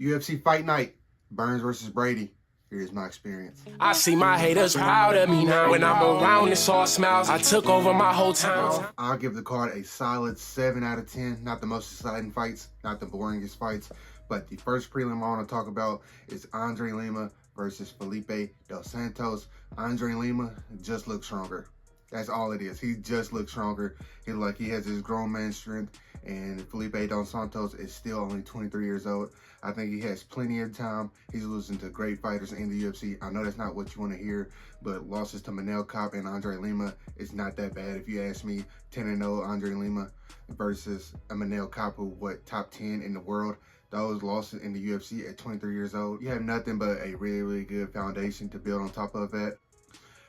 UFC Fight Night, Burns versus Brady. Here's my experience. I see my haters proud of me now. When I'm around, it's all smiles. I took over my whole town. I'll give the card a solid 7 out of 10. Not the most exciting fights, not the boringest fights, but the first prelim I want to talk about is Andre Lima versus Felipe Dos Santos. Andre Lima just looks stronger. That's all it is. He just looks stronger. He has his grown man strength, and Felipe Dos Santos is still only 23 years old. I think he has plenty of time. He's losing to great fighters in the UFC. I know that's not what you want to hear, but losses to Manel Kape and Andre Lima is not that bad. If you ask me, 10-0 Andre Lima versus a Manel Kape, top 10 in the world. Those losses in the UFC at 23 years old, you have nothing but a really, really good foundation to build on top of that.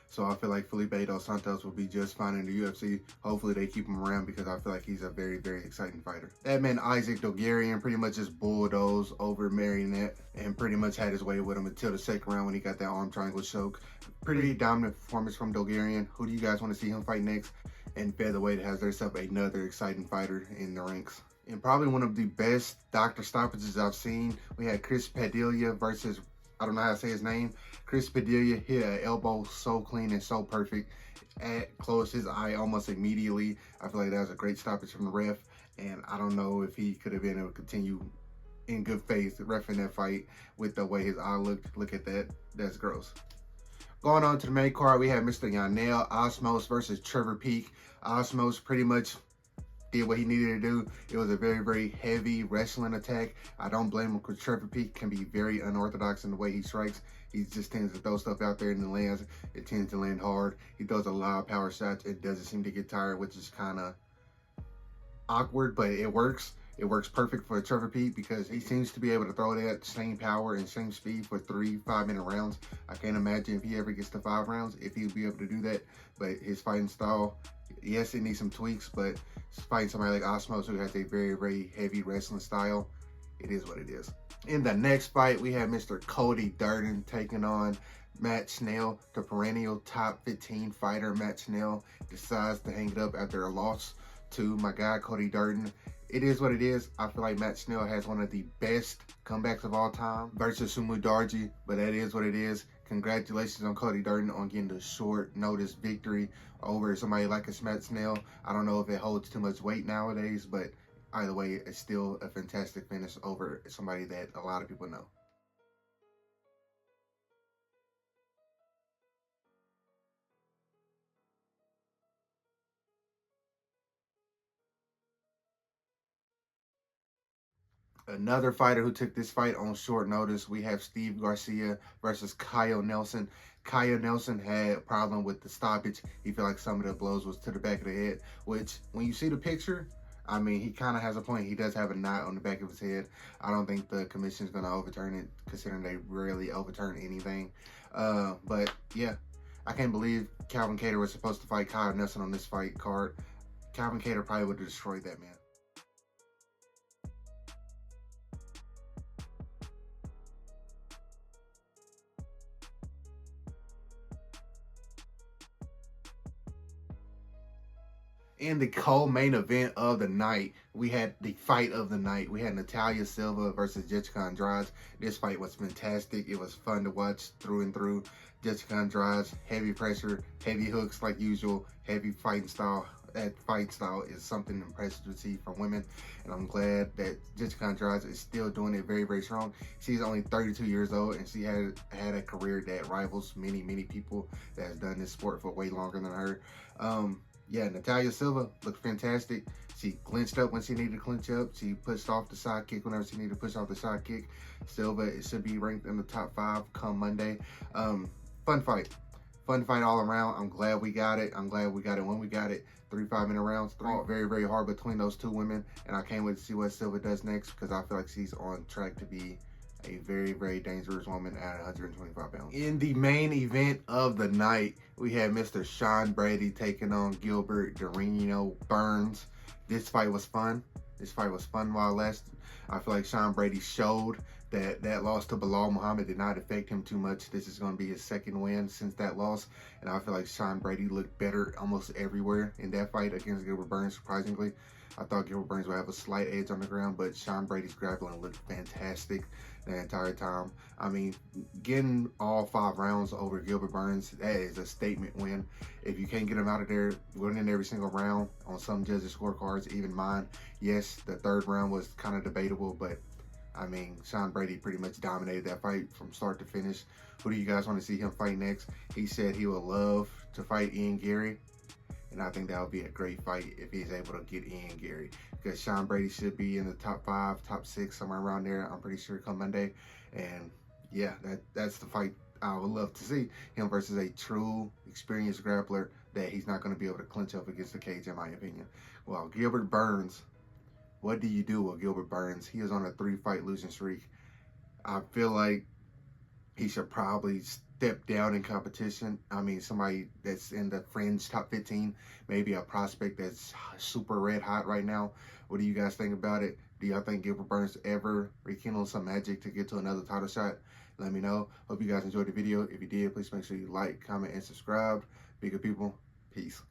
So I feel like Felipe Dos Santos will be just fine in the UFC. Hopefully they keep him around because I feel like he's a very, very exciting fighter. That man Isaac Dogarian pretty much just bulldozed over Marionette and pretty much had his way with him until the second round when he got that arm triangle choke. Pretty dominant performance from Dogarian. Who do you guys want to see him fight next? And featherweight has themselves another exciting fighter in the ranks. And probably one of the best doctor stoppages I've seen. We had Chris Padilla versus, I don't know how to say his name. Chris Padilla hit an elbow so clean and so perfect. Closed his eye almost immediately. I feel like that was a great stoppage from the ref. And I don't know if he could have been able to continue in good faith reffing that fight with the way his eye looked. Look at that. That's gross. Going on to the main card, we have Mr. Yanel Osmos versus Trevor Peek. Osmos pretty much did what he needed to do. It was a very, very heavy wrestling attack. I don't blame him because Trevor Peek can be very unorthodox in the way he strikes. He just tends to throw stuff out there and it lands. It tends to land hard. He throws a lot of power shots. It doesn't seem to get tired, which is kind of awkward, but it works. It works perfect for Trevor Peek because he seems to be able to throw that same power and same speed for 3 5-minute rounds. I can't imagine if he ever gets to 5 rounds, if he'll be able to do that. But his fighting style, yes, it needs some tweaks, but fighting somebody like Osmos who has a very, very heavy wrestling style, it is what it is. In the next fight, we have Mr. Cody Durden taking on Matt Schnell, the perennial top 15 fighter. Matt Schnell decides to hang it up after a loss to my guy, Cody Durden. It is what it is. I feel like Matt Schnell has one of the best comebacks of all time versus Sumu Darji, but that is what it is. Congratulations on Cody Durden on getting the short notice victory over somebody like a Matt Schnell. I don't know if it holds too much weight nowadays, but either way, it's still a fantastic finish over somebody that a lot of people know. Another fighter who took this fight on short notice, we have Steve Garcia versus Kyle Nelson. Kyle Nelson had a problem with the stoppage. He felt like some of the blows was to the back of the head, which when you see the picture, I mean, he kind of has a point. He does have a knot on the back of his head. I don't think the commission's going to overturn it, considering they rarely overturn anything. But yeah, I can't believe Calvin Kattar was supposed to fight Kyle Nelson on this fight card. Calvin Kattar probably would have destroyed that man. In the co-main event of the night, we had the fight of the night. We had Natalia Silva versus Jessica Andrade. This fight was fantastic. It was fun to watch through and through. Jessica Andrade, heavy pressure, heavy hooks like usual, heavy fighting style. That fight style is something impressive to see from women, and I'm glad that Jessica Andrade is still doing it very, very strong. She's only 32 years old, and she had a career that rivals many, many people that has done this sport for way longer than her. Yeah, Natalia Silva looked fantastic. She clinched up when she needed to clinch up. She pushed off the side kick whenever she needed to push off the side kick. Silva, it should be ranked in the top 5 come Monday. Fun fight. Fun fight all around. I'm glad we got it. I'm glad we got it when we got it. 3 5-minute rounds. Fought very, very hard between those two women. And I can't wait to see what Silva does next because I feel like she's on track to be a very, very dangerous woman at 125 pounds. In the main event of the night, we had Mr. Sean Brady taking on Gilbert Dorino Burns. This fight was fun. This fight was fun while it lasted. I feel like Sean Brady showed that loss to Bilal Muhammad did not affect him too much. This is going to be his second win since that loss. And I feel like Sean Brady looked better almost everywhere in that fight against Gilbert Burns, surprisingly. I thought Gilbert Burns would have a slight edge on the ground, but Sean Brady's grappling looked fantastic. the entire time. I mean, getting all 5 rounds over Gilbert Burns, that is a statement win. If you can't get him out of there winning every single round on some judges' scorecards, even mine, yes, the 3rd round was kind of debatable, but I mean, Sean Brady pretty much dominated that fight from start to finish. Who do you guys want to see him fight next? He said he would love to fight Ian Gary, and I think that would be a great fight if he's able to get Ian Gary, because Sean Brady should be in the top 5, top 6, somewhere around there, I'm pretty sure, come Monday. And yeah, that's the fight I would love to see, him versus a true experienced grappler that he's not going to be able to clinch up against the cage, in my opinion. Well, Gilbert Burns, what do you do with Gilbert Burns? He is on a 3-fight losing streak. I feel like he should probably step down in competition. I mean, somebody that's in the fringe top 15, maybe a prospect that's super red hot right now. What do you guys think about it? Do y'all think Gilbert Burns ever rekindle some magic to get to another title shot? Let me know. Hope you guys enjoyed the video. If you did, please make sure you like, comment, and subscribe. Be good people. Peace.